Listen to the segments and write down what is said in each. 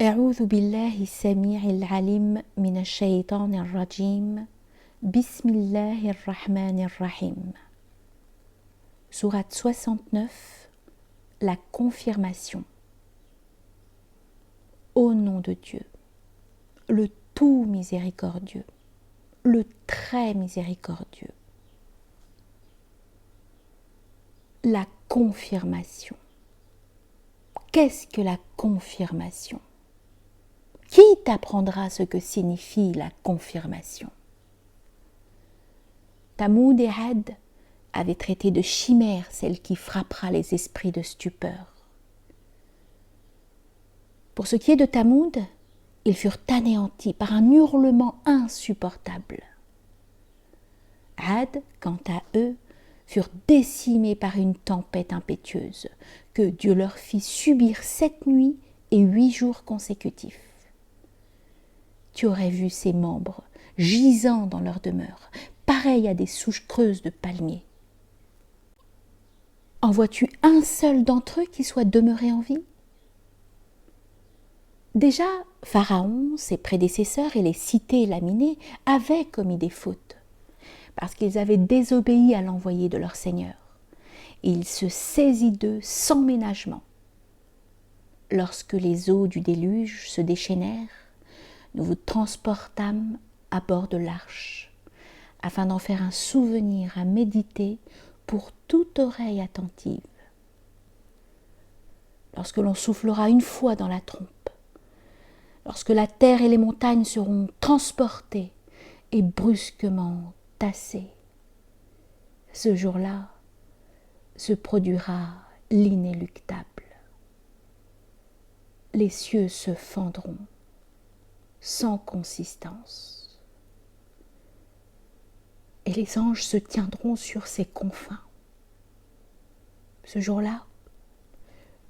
أعوذ بالله السميع العليم من الشيطان الرجيم بسم الله الرحمن الرحيم. Sourate 69, la confirmation. Au nom de Dieu, le tout miséricordieux, le très miséricordieux. La confirmation. Qu'est-ce que la confirmation ? Qui t'apprendra ce que signifie la confirmation ? Tamoud et Ad avaient traité de chimère celle qui frappera les esprits de stupeur. Pour ce qui est de Tamoud, ils furent anéantis par un hurlement insupportable. Ad, quant à eux, furent décimés par une tempête impétueuse que Dieu leur fit subir 7 nuits et 8 jours consécutifs. Tu aurais vu ces membres gisant dans leur demeure, pareils à des souches creuses de palmiers. En vois-tu un seul d'entre eux qui soit demeuré en vie ? Déjà, Pharaon, ses prédécesseurs et les cités laminées avaient commis des fautes, parce qu'ils avaient désobéi à l'envoyé de leur Seigneur. Il se saisit d'eux sans ménagement. Lorsque les eaux du déluge se déchaînèrent, nous vous transportâmes à bord de l'arche, afin d'en faire un souvenir à méditer pour toute oreille attentive. Lorsque l'on soufflera une fois dans la trompe, lorsque la terre et les montagnes seront transportées et brusquement tassées, ce jour-là se produira l'inéluctable. Les cieux se fendront sans consistance, et les anges se tiendront sur ses confins. Ce jour-là,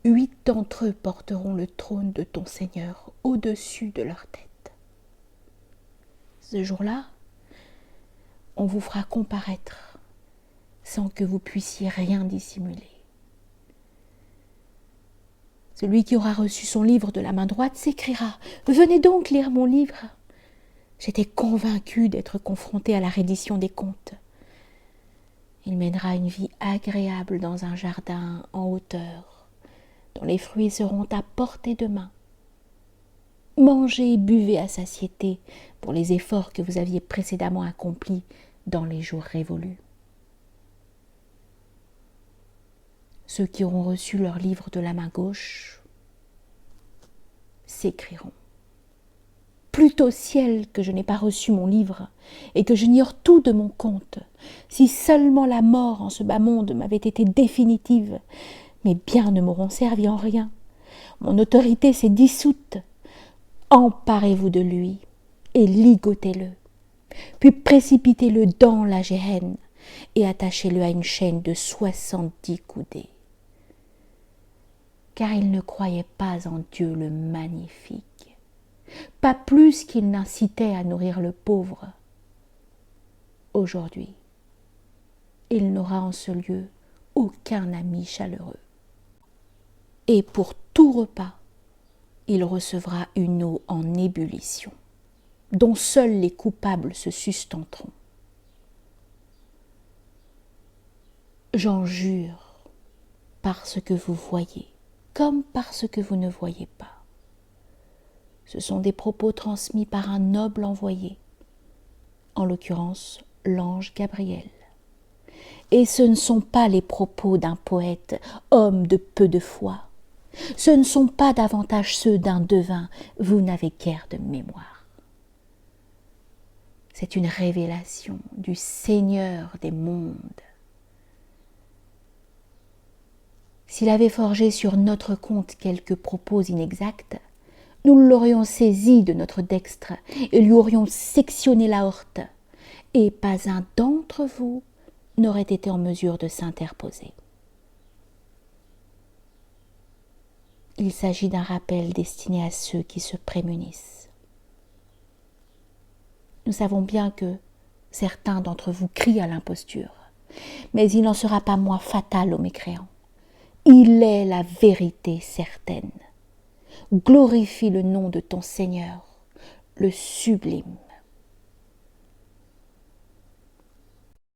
8 d'entre eux porteront le trône de ton Seigneur au-dessus de leur tête. Ce jour-là, on vous fera comparaître sans que vous puissiez rien dissimuler. Celui qui aura reçu son livre de la main droite s'écriera « Venez donc lire mon livre !» J'étais convaincue d'être confrontée à la reddition des comptes. Il mènera une vie agréable dans un jardin en hauteur, dont les fruits seront à portée de main. Mangez et buvez à satiété pour les efforts que vous aviez précédemment accomplis dans les jours révolus. Ceux qui auront reçu leur livre de la main gauche s'écrieront « Plût au ciel que je n'ai pas reçu mon livre et que j'ignore tout de mon compte, si seulement la mort en ce bas monde m'avait été définitive, mes biens ne m'auront servi en rien, mon autorité s'est dissoute. Emparez-vous de lui et ligotez-le, puis précipitez-le dans la géhenne et attachez-le à une chaîne de 70 coudées. Car il ne croyait pas en Dieu le magnifique, pas plus qu'il n'incitait à nourrir le pauvre. Aujourd'hui, il n'aura en ce lieu aucun ami chaleureux. Et pour tout repas, il recevra une eau en ébullition, dont seuls les coupables se sustenteront. J'en jure, parce que vous voyez, comme parce que vous ne voyez pas. Ce sont des propos transmis par un noble envoyé, en l'occurrence l'ange Gabriel. Et ce ne sont pas les propos d'un poète, homme de peu de foi. Ce ne sont pas davantage ceux d'un devin, vous n'avez guère de mémoire. C'est une révélation du Seigneur des mondes. S'il avait forgé sur notre compte quelques propos inexacts, nous l'aurions saisi de notre dextre et lui aurions sectionné l'aorte, et pas un d'entre vous n'aurait été en mesure de s'interposer. Il s'agit d'un rappel destiné à ceux qui se prémunissent. Nous savons bien que certains d'entre vous crient à l'imposture, mais il n'en sera pas moins fatal aux mécréants. Il est la vérité certaine. glorifie le nom de ton Seigneur, le sublime.